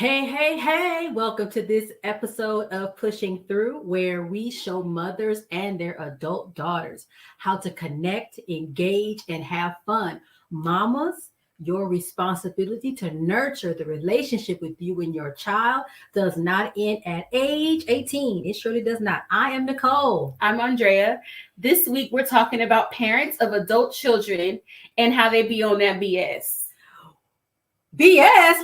Hey, hey, hey, welcome to this episode of Pushing Through, where we show mothers and their adult daughters how to connect, engage, and have fun. Mamas, your responsibility to nurture the relationship with you and your child does not end at age 18. It surely does not. I am Nicole. I'm Andrea. This week we're talking about parents of adult children and how they be on that BS. BS?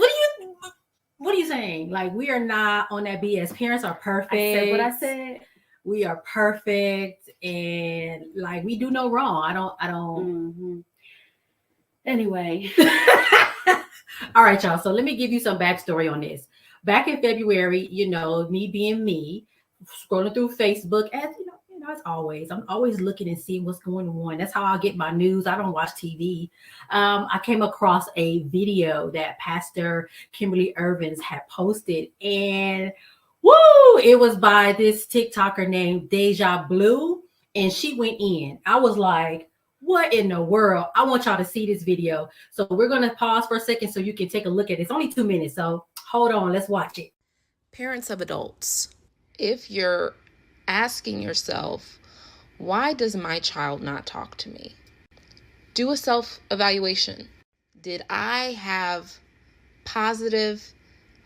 What are you saying? Like, we are not on that BS. Parents are perfect. I said what I said. We are perfect, and like we do no wrong. I don't. Mm-hmm. Anyway. All right, y'all. So let me give you some backstory on this. Back in February, me being me, scrolling through Facebook, as as always, I'm always looking and seeing what's going on. That's how I get my news. I don't watch TV. I came across a video that Pastor Kimberly Ervin had posted, and woo, it was by this TikToker named Deja Blue, and she went in. I was like, what in the world? I want y'all to see this video. So we're going to pause for a second so you can take a look at it. It's only 2 minutes, so hold on. Let's watch it. Parents of adults, if you're asking yourself, why does my child not talk to me? Do a self-evaluation. Did I have positive,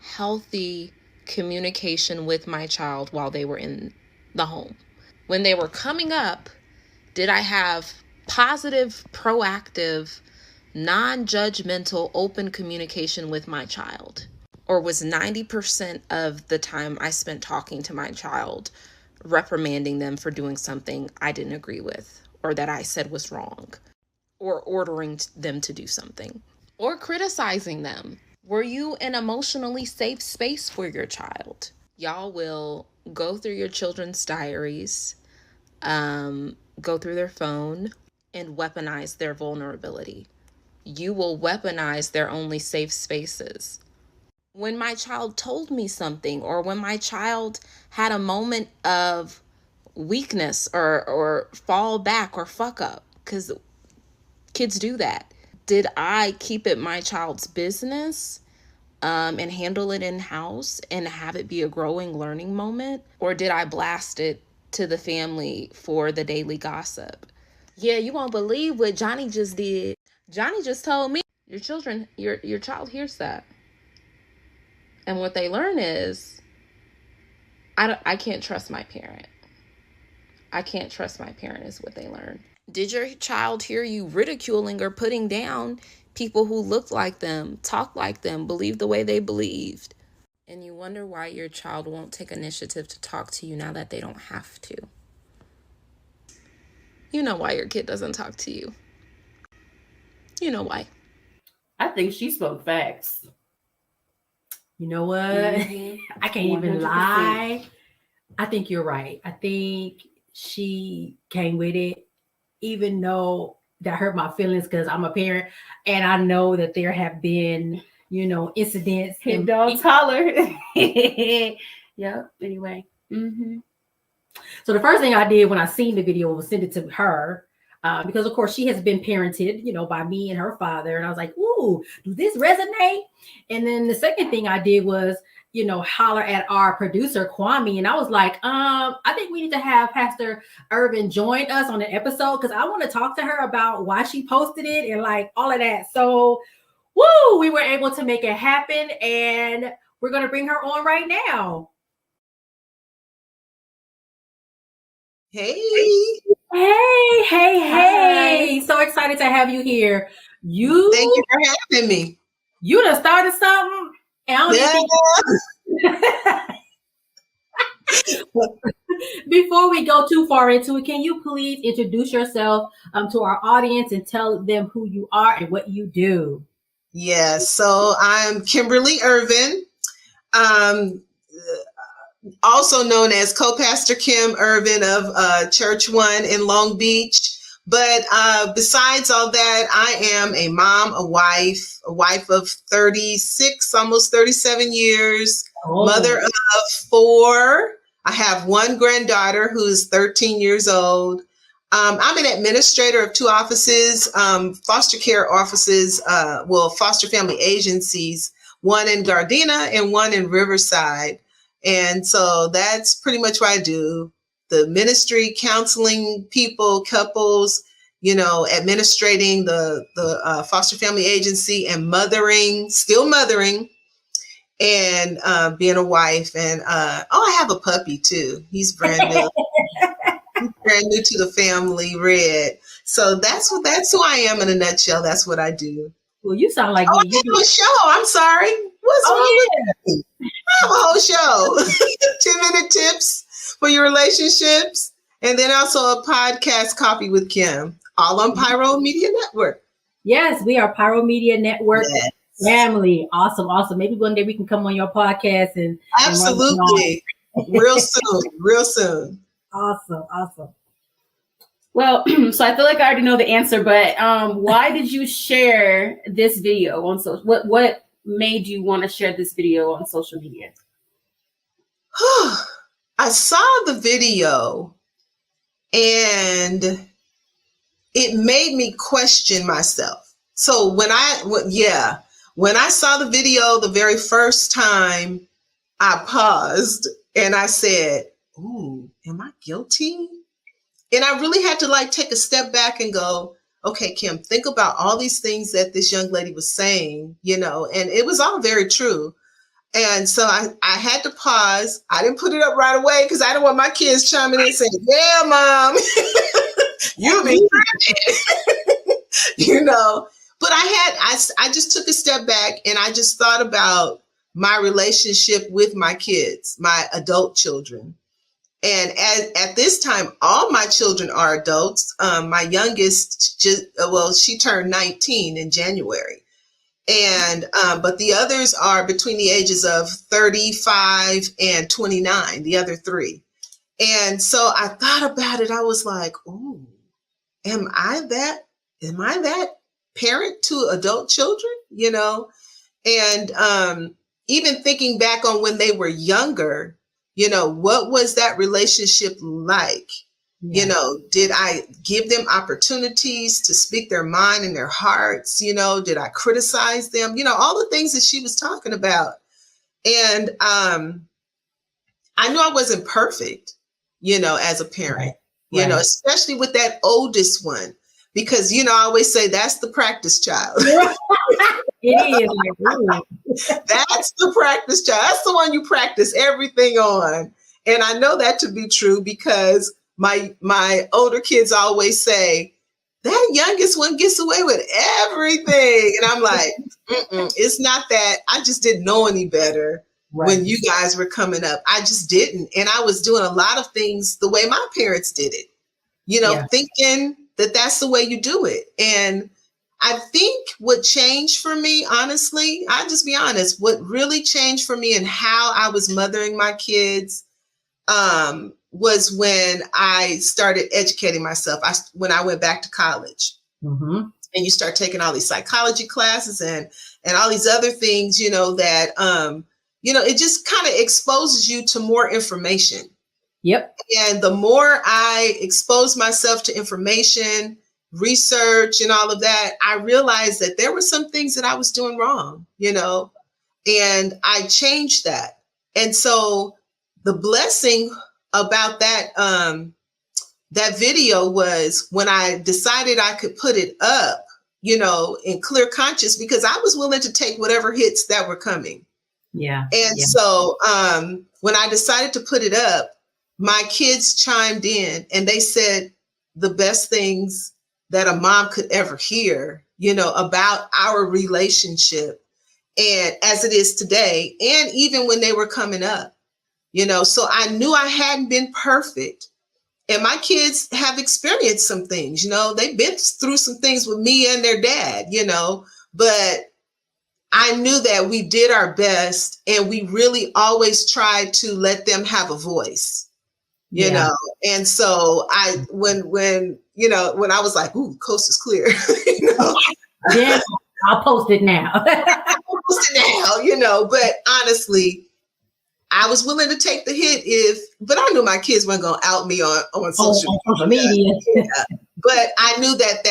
healthy communication with my child while they were in the home? When they were coming up, did I have positive, proactive, non-judgmental, open communication with my child? Or was 90% of the time I spent talking to my child reprimanding them for doing something I didn't agree with, or that I said was wrong, or ordering them to do something, or criticizing them? Were you an emotionally safe space for your child? Y'all will go through your children's diaries, go through their phone, and weaponize their vulnerability. You will weaponize their only safe spaces. When my child told me something, or when my child had a moment of weakness or fall back or fuck up, because kids do that, did I keep it my child's business and handle it in-house and have it be a growing learning moment? Or did I blast it to the family for the daily gossip? Yeah, you won't believe what Johnny just did. Johnny just told me. Your child hears that. And what they learn is, I can't trust my parent. I can't trust my parent is what they learn. Did your child hear you ridiculing or putting down people who looked like them, talked like them, believed the way they believed? And you wonder why your child won't take initiative to talk to you now that they don't have to. You know why your kid doesn't talk to you. You know why. I think she spoke facts. You know what? Mm-hmm. I can't 100%. Even lie. I think you're right. I think she came with it, even though that hurt my feelings because I'm a parent and I know that there have been, incidents. Hit dogs holler. Yep. Anyway. Mm-hmm. So the first thing I did when I seen the video was send it to her. Because, of course, she has been parented, by me and her father. And I was like, ooh, do this resonate? And then the second thing I did was, holler at our producer, Kwame. And I was like, I think we need to have Pastor Ervin join us on an episode because I want to talk to her about why she posted it and like all of that. So, woo, we were able to make it happen. And we're going to bring her on right now. Hey. Hey. So excited to have you here. Thank you for having me. You done started something? Before we go too far into it, can you please introduce yourself to our audience and tell them who you are and what you do? Yes. So I'm Kimberly Ervin. Also known as co-pastor Kim Irvin of Church One in Long Beach. But besides all that, I am a mom, a wife of 36, almost 37 years, mother of 4. I have one granddaughter who's 13 years old. I'm an administrator of 2 offices, foster care offices, foster family agencies, one in Gardena and one in Riverside. And so that's pretty much what I do. The ministry, counseling people, couples, administrating the foster family agency, and still mothering, and being a wife. And I have a puppy too. He's brand new. He's brand new to the family, Red. So that's who I am in a nutshell. That's what I do. Well, you sound like I have a show. I'm sorry. What's wrong with me? I have a whole show. 10-minute tips for your relationships. And then also a podcast, Coffee with Kim, all on Pyro Media Network. Yes, we are Pyro Media Network family. Awesome, awesome. Maybe one day we can come on your podcast and absolutely. Real soon. Awesome. Well, so I feel like I already know the answer, but why did you share this video on social? What made you want to share this video on social media? I saw the video and it made me question myself. So when I saw the video the very first time, I paused and I said, "Ooh, am I guilty?" And I really had to take a step back and go, okay, Kim, think about all these things that this young lady was saying, and it was all very true. And so I had to pause. I didn't put it up right away because I didn't want my kids chiming in and saying, "Yeah, Mom, you be crazy." But I just took a step back and I just thought about my relationship with my kids, my adult children. And at this time, all my children are adults. My youngest she turned 19 in January. And but the others are between the ages of 35 and 29, the other three. And so I thought about it. I was like, "Ooh, am I that parent to adult children?" And even thinking back on when they were younger, what was that relationship like? Yeah. Did I give them opportunities to speak their mind and their hearts? Did I criticize them? All the things that she was talking about. And I knew I wasn't perfect, as a parent, right. Especially with that oldest one, because, I always say that's the practice child. It is. That's the practice child. That's the one you practice everything on. And I know that to be true because my older kids always say, that youngest one gets away with everything. And I'm like, it's not that. I just didn't know any better when you guys were coming up. I just didn't. And I was doing a lot of things the way my parents did it, thinking that that's the way you do it. And I think what changed for me, honestly, I'll just be honest, what really changed for me and how I was mothering my kids was when I started educating myself. When I went back to college, and you start taking all these psychology classes and all these other things, that, it just kind of exposes you to more information. Yep. And the more I exposed myself to information, research and all of that, I realized that there were some things that I was doing wrong, and I changed that. And so the blessing about that, that video was when I decided I could put it up, in clear conscience, because I was willing to take whatever hits that were coming. Yeah. And so when I decided to put it up, my kids chimed in and they said the best things that a mom could ever hear, about our relationship, and as it is today, and even when they were coming up, so I knew I hadn't been perfect. And my kids have experienced some things, they've been through some things with me and their dad, but I knew that we did our best and we really always tried to let them have a voice. And so when I was like, "Ooh, coast is clear," Yeah, I'll post it now. I'll post it now, but honestly, I was willing to take the hit but I knew my kids weren't going to out me on social media. Yeah. But I knew that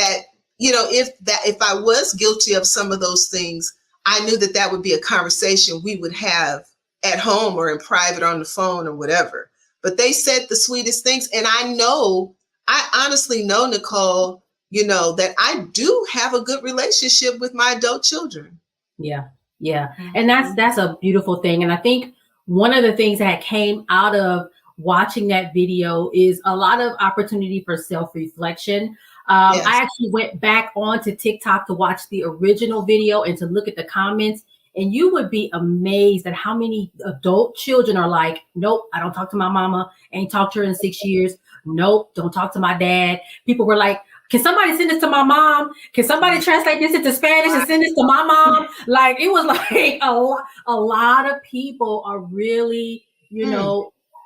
if I was guilty of some of those things, I knew that that would be a conversation we would have at home or in private on the phone or whatever. But they said the sweetest things. And I honestly know, Nicole, that I do have a good relationship with my adult children. Yeah. Yeah. And that's a beautiful thing. And I think one of the things that came out of watching that video is a lot of opportunity for self-reflection. Yes. I actually went back onto TikTok to watch the original video and to look at the comments. And you would be amazed at how many adult children are like, nope, I don't talk to my mama. Ain't talked to her in 6 years. Nope, don't talk to my dad. People were like, can somebody send this to my mom? Can somebody translate this into Spanish and send this to my mom? Like, it was like a lot of people are really,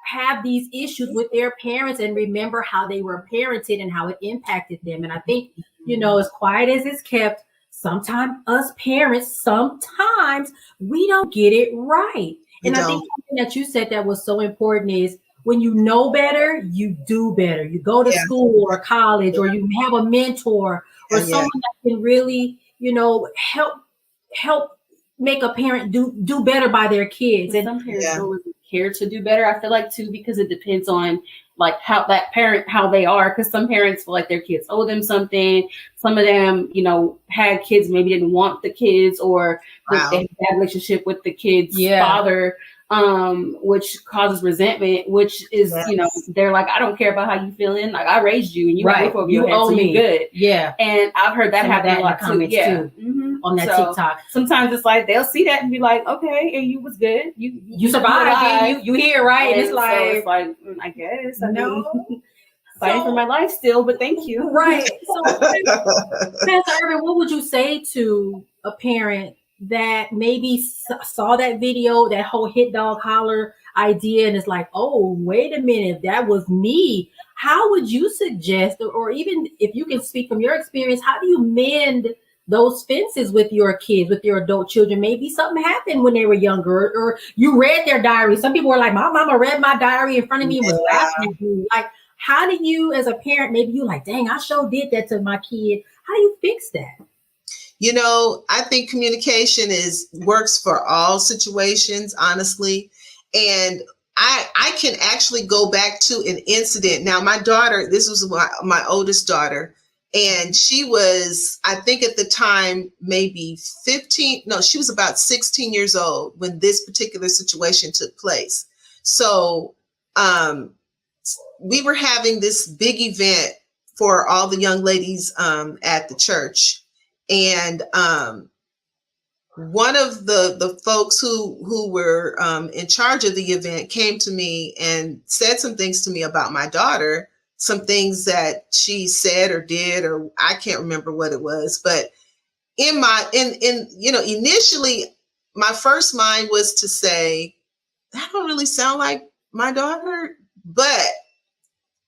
have these issues with their parents and remember how they were parented and how it impacted them. And I think, as quiet as it's kept, sometimes us parents, sometimes we don't get it right. And I think something that you said that was so important is when you know better, you do better. You go to school or college, or you have a mentor or someone that can really, help make a parent do better by their kids. And some parents don't really care to do better, I feel like, too, because it depends on like how that parent, how they are. Because some parents feel like their kids owe them something. Some of them, had kids, maybe didn't want the kids, or they had a bad relationship with the kid's father, which causes resentment, which is, they're like, I don't care about how you feeling. Like, I raised you and you have over your head, so you good. Yeah. And I've heard that happen a lot too. Yeah. On that TikTok. Sometimes it's like they'll see that and be like, okay, and you was good. You survived. You here, right? And it's like, so it's like, I guess. Fighting for my life still, but thank you. Right. So, Pastor Ervin, what would you say to a parent that maybe saw that video, that whole hit dog holler idea, and it's like, oh, wait a minute, that was me? How would you suggest, or even if you can speak from your experience, how do you mend those fences with your kids, with your adult children? Maybe something happened when they were younger, or you read their diary. Some people were like, my mama read my diary in front of me and was laughing at me. Like, how do you, as a parent, maybe you like, dang, I sure did that to my kid. How do you fix that? I think communication works for all situations, honestly. And I can actually go back to an incident. Now, my daughter, this was my oldest daughter, and she was, I think at the time, maybe 15. No, she was about 16 years old when this particular situation took place. So we were having this big event for all the young ladies at the church. And one of the folks who were in charge of the event came to me and said some things to me about my daughter, some things that she said or did, or I can't remember what it was. But initially my first mind was to say, that don't really sound like my daughter. But,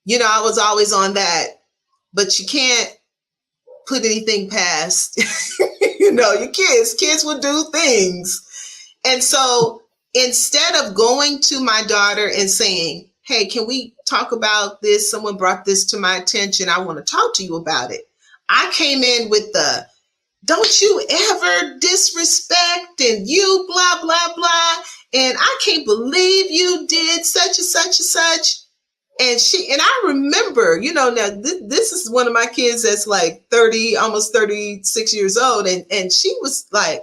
I was always on that, but you can't put anything past, your kids will do things. And so instead of going to my daughter and saying, hey, can we talk about this? Someone brought this to my attention. I want to talk to you about it. I came in with don't you ever disrespect and you blah, blah, blah. And I can't believe you did such and such and such. And I remember, now this is one of my kids that's like 30, almost 36 years old. And she was like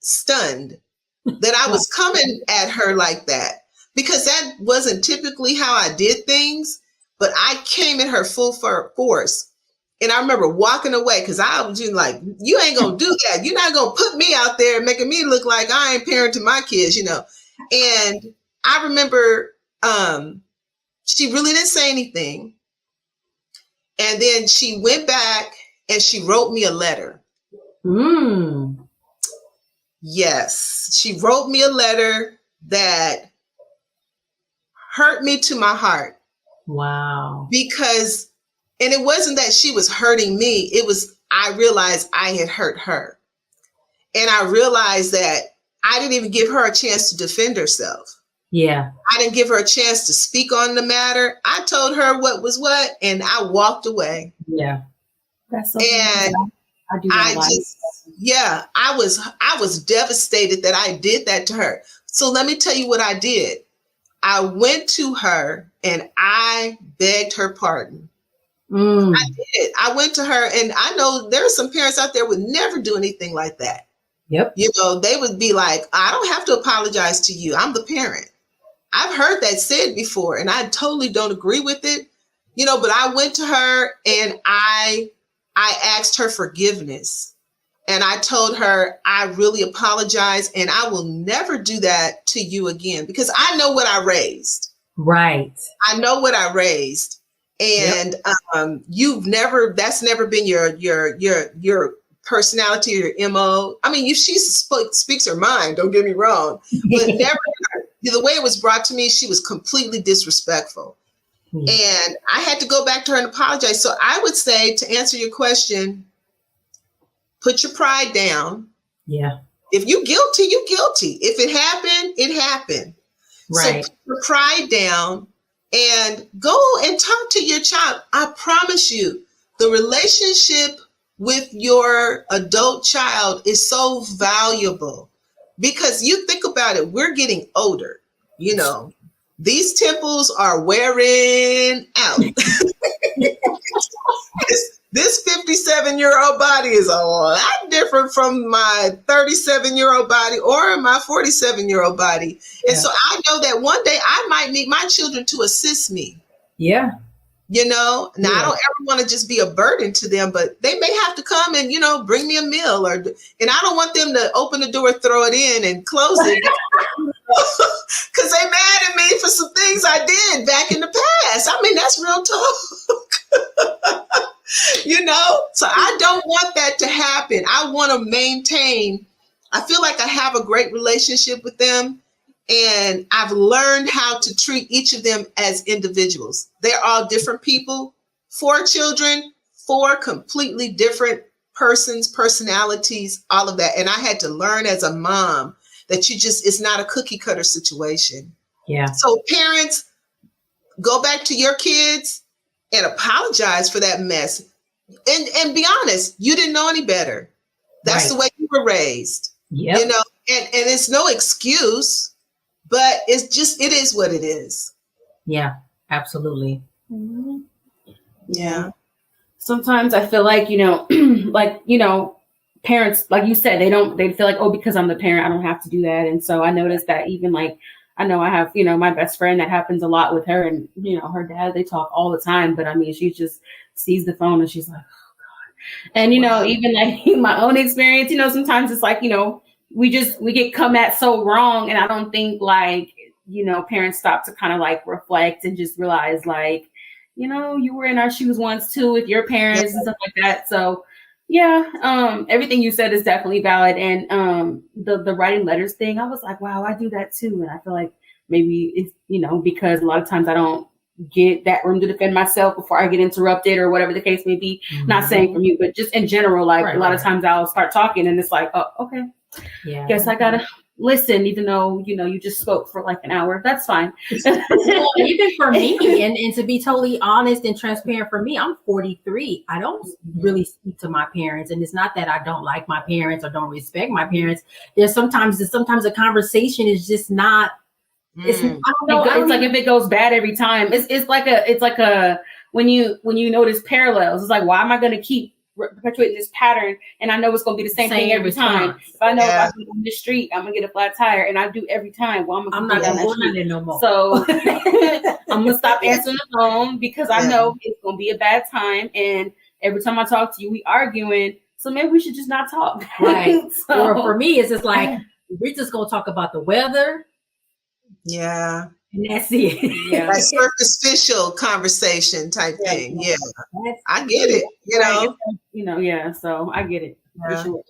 stunned that I was coming at her like that, because that wasn't typically how I did things, but I came at her full force. And I remember walking away because I was just like, you ain't going to do that. You're not going to put me out there making me look like I ain't parenting my kids, And I remember, she really didn't say anything. And then she went back and she wrote me a letter. Yes, she wrote me a letter that hurt me to my heart. Wow. Because, and it wasn't that she was hurting me. It was, I realized I had hurt her. And I realized that I didn't even give her a chance to defend herself. Yeah. I didn't give her a chance to speak on the matter. I told her what was what, and I walked away. Yeah. That's so and funny. I do that a lot. I was devastated that I did that to her. So let me tell you what I did. I went to her and I begged her pardon. I did. I went to her, and I know there are some parents out there would never do anything like that. Yep. You know, they would be like, I don't have to apologize to you. I'm the parent. I've heard that said before, and I totally don't agree with it. You know, but I went to her and I asked her forgiveness. And I told her, I really apologize, and I will never do that to you again, because I know what I raised. Right. I know what I raised. And that's never been your personality or your MO. I mean, she speaks her mind, don't get me wrong, but never, the way it was brought to me, she was completely disrespectful. And I had to go back to her and apologize. So I would say, to answer your question, put your pride down. Yeah. If you're guilty, you're guilty. If it happened, it happened. Right. So put your pride down and go and talk to your child. I promise you, the relationship with your adult child is so valuable, because you think about it, we're getting older. You know, these temples are wearing out. This 57-year-old body is a lot different from my 37-year-old body or my 47-year-old body. And so I know that one day I might need my children to assist me. Yeah. You know, now I don't ever want to just be a burden to them, but they may have to come and, you know, bring me a meal, and I don't want them to open the door, throw it in and close it, because they mad at me for some things I did back in the past. I mean, that's real talk. You know, so I don't want that to happen. I want to maintain, I feel like I have a great relationship with them, and I've learned how to treat each of them as individuals. They're all different people, 4 children, 4 completely different persons, personalities, all of that. And I had to learn as a mom that it's not a cookie cutter situation. Yeah. So parents, go back to your kids and apologize for that mess. And be honest, you didn't know any better. That's the way you were raised. Yep. You know, and it's no excuse, but it is what it is. Yeah, absolutely. Mm-hmm. Yeah. Sometimes I feel like, parents, like you said, they feel like, oh, because I'm the parent, I don't have to do that. And so I noticed that even like, I know I have, my best friend, that happens a lot with her, and, her dad, they talk all the time, but I mean, she just sees the phone and she's like, oh God. And, even like my own experience, sometimes it's like, we get come at so wrong. And I don't think like, parents stop to kind of like reflect and just realize like, you were in our shoes once too with your parents and stuff like that. So yeah, everything you said is definitely valid. And the writing letters thing, I was like, wow, I do that too. And I feel like maybe it's, because a lot of times I don't get that room to defend myself before I get interrupted or whatever the case may be. Mm-hmm. Not saying from you, but just in general, like a lot of times I'll start talking and it's like, oh, okay. Yeah. Guess I gotta listen, even though, you just spoke for like an hour. That's fine. Well, even for me, and to be totally honest and transparent, for me, I'm 43. I don't really speak to my parents. And it's not that I don't like my parents or don't respect my parents. There's sometimes a conversation is just not, it's, I don't know. It's like if it goes bad every time, it's like a when you notice parallels, it's like, why am I going to keep perpetuating this pattern? And I know it's going to be the same thing every time. If I know if I go on the street, I'm going to get a flat tire, and I do every time. Well, I'm not going to go on there no more. So I'm going to stop answering the phone because I know it's going to be a bad time. And every time I talk to you, we arguing. So maybe we should just not talk. Right. So, or for me, it's just like, we're just going to talk about the weather. Yeah. And that's it. Yeah. Like superficial conversation type thing. Yeah. I get it. Yeah. So I get it. For sure.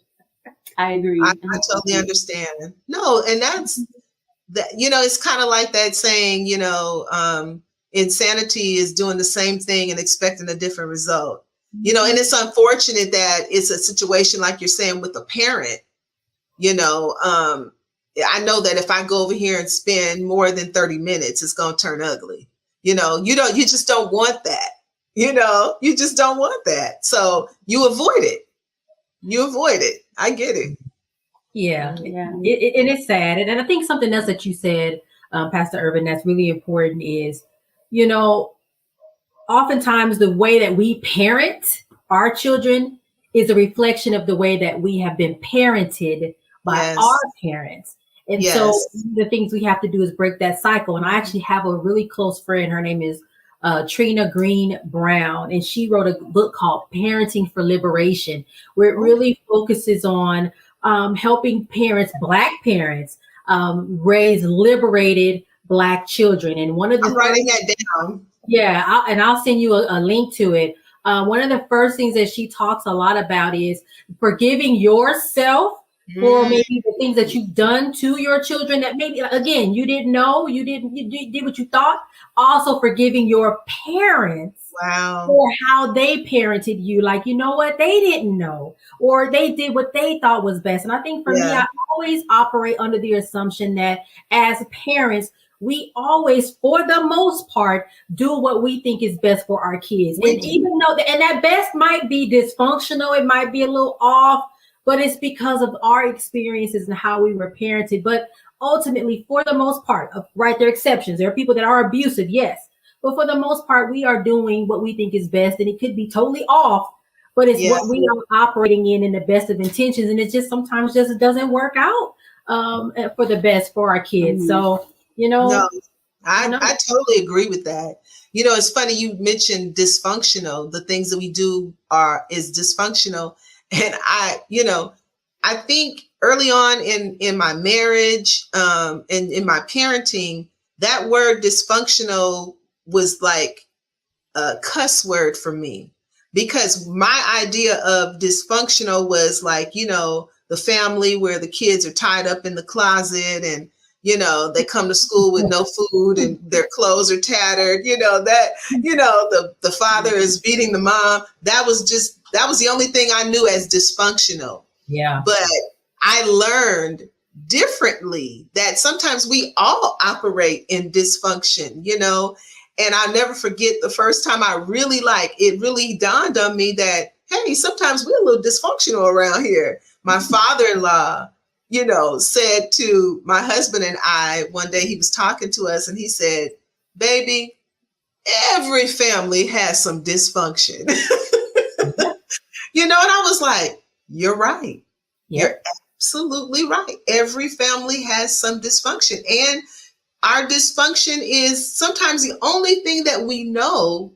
I agree. I totally understand. No, and that's that, it's kind of like that saying, insanity is doing the same thing and expecting a different result. And it's unfortunate that it's a situation like you're saying with a parent, I know that if I go over here and spend more than 30 minutes, it's going to turn ugly. You just don't want that. You just don't want that. So you avoid it. You avoid it. I get it. Yeah. And it's sad. And I think something else that you said, Pastor Ervin, that's really important is, oftentimes the way that we parent our children is a reflection of the way that we have been parented by our parents. And so the things we have to do is break that cycle. And I actually have a really close friend. Her name is Trina Green Brown, and she wrote a book called Parenting for Liberation, where it really focuses on helping parents, Black parents, raise liberated Black children. And one of the I'm writing that down. Yeah, I'll send you a link to it. One of the first things that she talks a lot about is forgiving yourself for maybe the things that you've done to your children that maybe, again, you didn't know, you did what you thought. Also forgiving your parents for how they parented you. Like, you know what? They didn't know, or they did what they thought was best. And I think for me, I always operate under the assumption that as parents, we always, for the most part, do what we think is best for our kids. And even though, and that best might be dysfunctional, it might be a little off, but it's because of our experiences and how we were parented. But ultimately, for the most part, right, there are exceptions. There are people that are abusive, yes. But for the most part, we are doing what we think is best. And it could be totally off, but it's what we are operating in the best of intentions. And it just sometimes just doesn't work out for the best for our kids. So, No, I totally agree with that. It's funny you mentioned dysfunctional. The things that we do is dysfunctional. And I think early on in my marriage, and in my parenting, that word dysfunctional was like a cuss word for me, because my idea of dysfunctional was like, the family where the kids are tied up in the closet and they come to school with no food and their clothes are tattered, the father is beating the mom. That was the only thing I knew as dysfunctional. Yeah. But I learned differently that sometimes we all operate in dysfunction, and I'll never forget the first time it really dawned on me that, hey, sometimes we're a little dysfunctional around here. My father-in-law, said to my husband and I, one day he was talking to us and he said, baby, every family has some dysfunction. And I was like, you're right. Yep. You're absolutely right. Every family has some dysfunction. And our dysfunction is sometimes the only thing that we know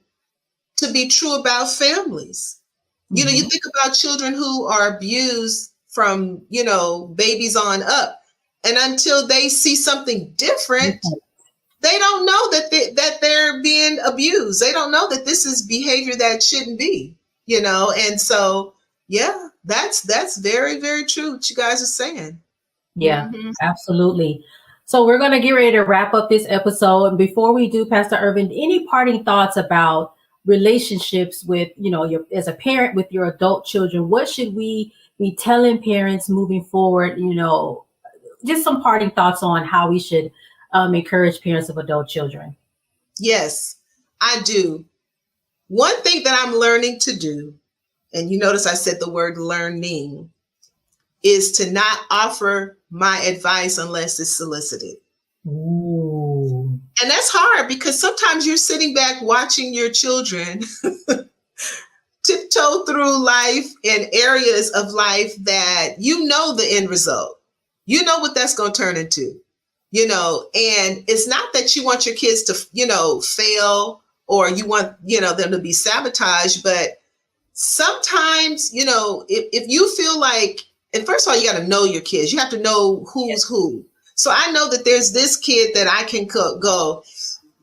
to be true about families. You think about children who are abused from, babies on up. And until they see something different, they don't know that they're being abused. They don't know that this is behavior that shouldn't be, And so, that's very, very true what you guys are saying. Yeah, absolutely. So we're going to get ready to wrap up this episode. And before we do, Pastor Ervin, any parting thoughts about relationships with, as a parent with your adult children? What should we be telling parents moving forward? Just some parting thoughts on how we should encourage parents of adult children. Yes, I do. One thing that I'm learning to do, and you notice I said the word learning, is to not offer my advice unless it's solicited. Ooh. And that's hard because sometimes you're sitting back watching your children tiptoe through life in areas of life that the end result. You know what that's going to turn into, and it's not that you want your kids to, fail, or you want, them to be sabotaged. But sometimes, if you feel like, and first of all, you got to know your kids. You have to know who's who. So I know that there's this kid that I can go,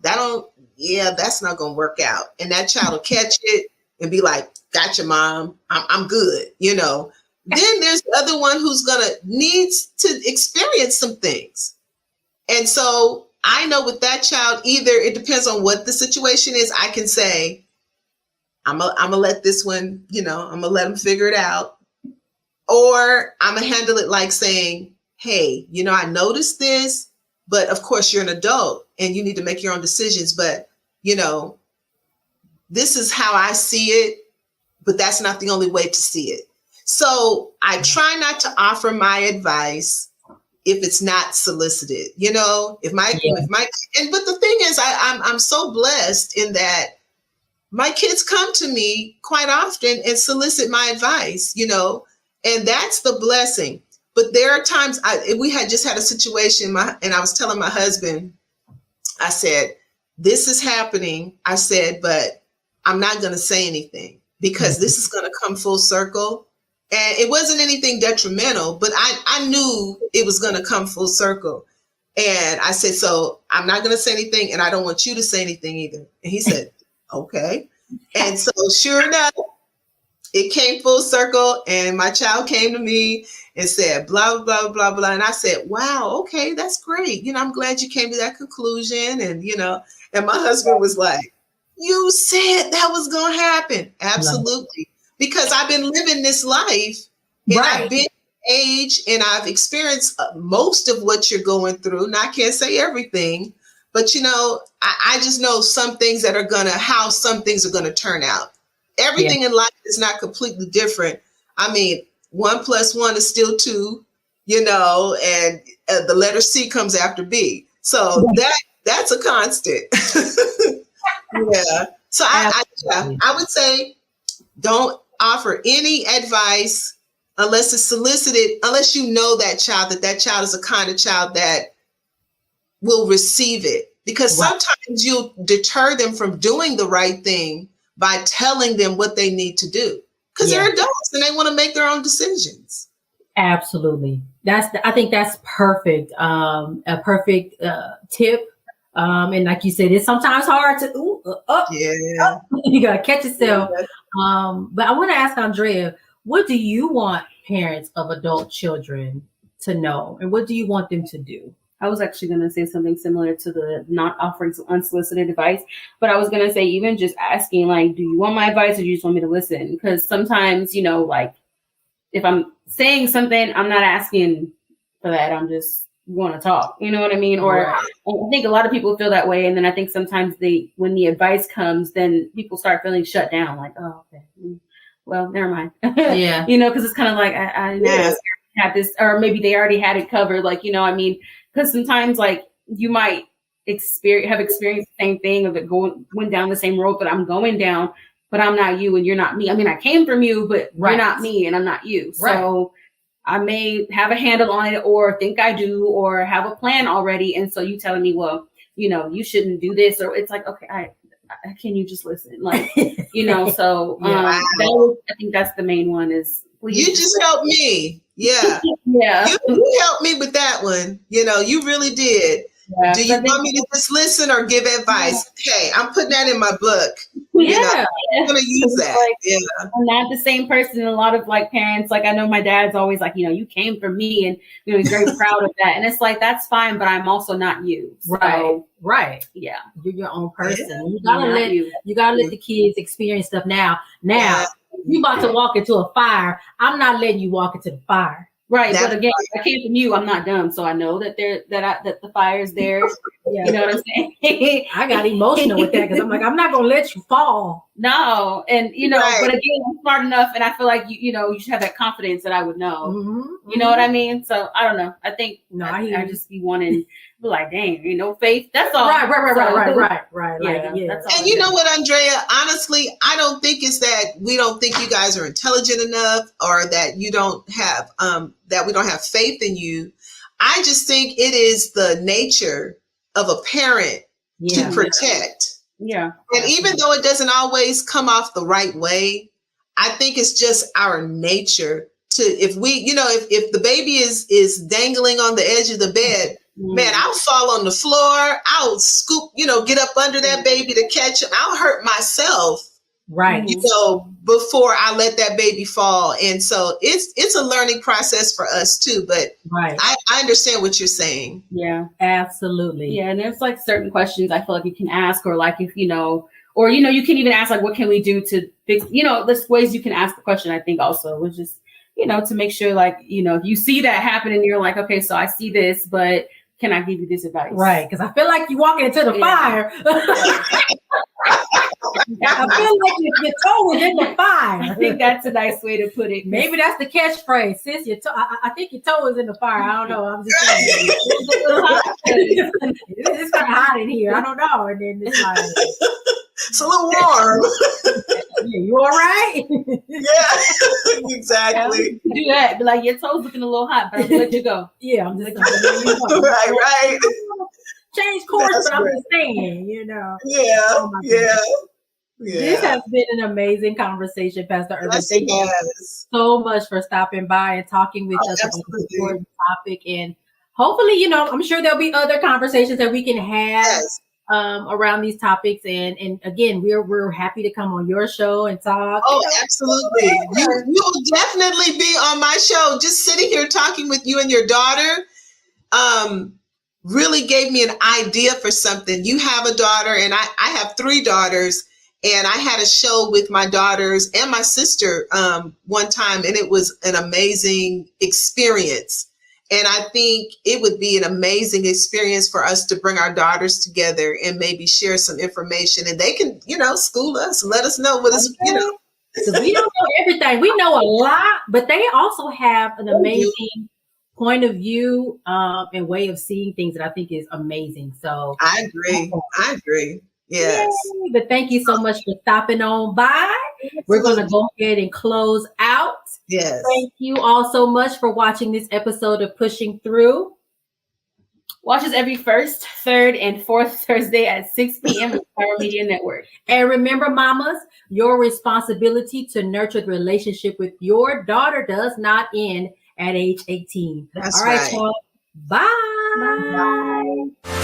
that's not going to work out. And that child will catch it and be like, gotcha, mom, I'm good, Then there's the other one who's needs to experience some things. And so I know with that child, either it depends on what the situation is. I can say, I'm gonna let this one, I'm gonna let him figure it out. Or I'm gonna handle it like saying, hey, I noticed this, but of course you're an adult and you need to make your own decisions. But, this is how I see it, but that's not the only way to see it. So I try not to offer my advice if it's not solicited, you know, but the thing is, I'm so blessed in that my kids come to me quite often and solicit my advice, you know, and that's the blessing. But there are times we had just had a situation and I was telling my husband, I said, this is happening. I said, but I'm not going to say anything because this is going to come full circle. And it wasn't anything detrimental, but I knew it was going to come full circle. And I said, so I'm not going to say anything, and I don't want you to say anything either. And he said, okay. And so sure enough, it came full circle, and my child came to me and said, blah, blah, blah, blah. And I said, wow, okay, that's great. You know, I'm glad you came to that conclusion. And, you know, and my husband was like, you said that was going to happen. Absolutely. Because I've been living this life, and I've been age, and I've experienced most of what you're going through. And I can't say everything, but you know, I just know some things that are how some things are gonna turn out. Everything in life is not completely different. I mean, 1 + 1 is still 2, you know, and the letter C comes after B. So that's a constant. Yeah. So I would say, don't offer any advice unless it's solicited, unless you know that child is a kind of child that will receive it. Because sometimes you'll deter them from doing the right thing by telling them what they need to do. Because they're adults and they want to make their own decisions. Absolutely. I think that's perfect. A perfect tip. And like you said, it's sometimes hard to, you got to catch yourself. But I want to ask Andrea, what do you want parents of adult children to know? And what do you want them to do? I was actually going to say something similar to the not offering unsolicited advice, but I was going to say, even just asking, like, do you want my advice or do you just want me to listen? Because sometimes, you know, like if I'm saying something, I'm not asking for that. I'm just want to talk, you know what I mean? Or I think a lot of people feel that way. And then I think sometimes when the advice comes, then people start feeling shut down, like, oh, okay, well, never mind. Yeah. You know, because it's kind of like, I didn't ask, had this, or maybe they already had it covered. Like, you know, I mean, because sometimes like you might have experienced the same thing of it went down the same road that I'm going down, but I'm not you and you're not me. I mean, I came from you, but you're not me and I'm not you. So I may have a handle on it or think I do or have a plan already. And so you telling me, well, you know, you shouldn't do this, or it's like, okay, can you just listen? Like, you know, so I think that's the main one is. You just helped me. Yeah. Yeah. You helped me with that one. You know, you really did. Yeah, do you want me to just listen or give advice? Okay, I'm putting that in my book. Yeah, you know, I'm gonna use that. Like, I'm not the same person. A lot of like parents, like I know my dad's always like, you know, you came from me, and you know he's very proud of that. And it's like that's fine, but I'm also not you. So, right. Yeah, you're your own person. Yeah. You gotta let the kids experience stuff now. You about to walk into a fire. I'm not letting you walk into the fire. Right, but again, I came from you. I'm not dumb, so I know that that the fire is there. Yeah. You know what I'm saying? I got emotional with that because I'm like, I'm not gonna let you fall. No, and you know, but again, I'm smart enough, and I feel like you know, you should have that confidence that I would know. Mm-hmm. You know what I mean? So I don't know. I think I just be wanting. Be like, dang, you know, faith. That's all. Right. Yeah. And you know what, Andrea? Honestly, I don't think it's that we don't think you guys are intelligent enough, or that you don't have that we don't have faith in you. I just think it is the nature of a parent to protect. Yeah. And even though it doesn't always come off the right way, I think it's just our nature to, if the baby is dangling on the edge of the bed, man, I'll fall on the floor. I'll scoop, get up under that baby to catch him. I'll hurt myself. Right. Before I let that baby fall. And so it's a learning process for us too. But I understand what you're saying. Yeah, absolutely. Yeah. And there's like certain questions I feel like you can ask, or like if, or, you can even ask like, what can we do to fix, there's ways you can ask the question, I think also, which is, to make sure like, if you see that happen and you're like, okay, so I see this, but can I give you this advice? Right. Because I feel like you're walking into the fire. I feel like your toe was in the fire. I think that's a nice way to put it. Maybe that's the catchphrase. Sis, your toe, I think your toe is in the fire. I don't know. I'm just saying. It's kind of hot in here. I don't know. And then it's like, it's a little warm. yeah, you all right? Yeah, exactly. Do that. Be like, your toes looking a little hot, but I'm gonna let you go. Yeah, I'm just Right. Change course, That's but I'm right. just saying, Yeah, Oh my goodness. yeah. This has been an amazing conversation, Pastor Ervin. Yes, Thank it you has. so much for stopping by and talking with us about this Absolutely. important topic. And hopefully, I'm sure there'll be other conversations that we can have Yes. around these topics. And again, we're happy to come on your show and talk. Oh, absolutely. You will definitely be on my show. Just sitting here talking with you and your daughter really gave me an idea for something. You have a daughter, and I have 3 daughters, and I had a show with my daughters and my sister one time, and it was an amazing experience. And I think it would be an amazing experience for us to bring our daughters together and maybe share some information, and they can, school us and let us know what is, Because we don't know everything. We know a lot, but they also have an amazing point of view and way of seeing things that I think is amazing. So I agree. Yes. Yay. But thank you so much for stopping on by. We're going to go ahead and close out. Yes. Thank you all so much for watching this episode of Pushing Through. Watch us every first, third, and fourth Thursday at 6 p.m. on Pyro Media Network. And remember, mamas, your responsibility to nurture the relationship with your daughter does not end at age 18. That's all right, right. y'all. Bye. Bye.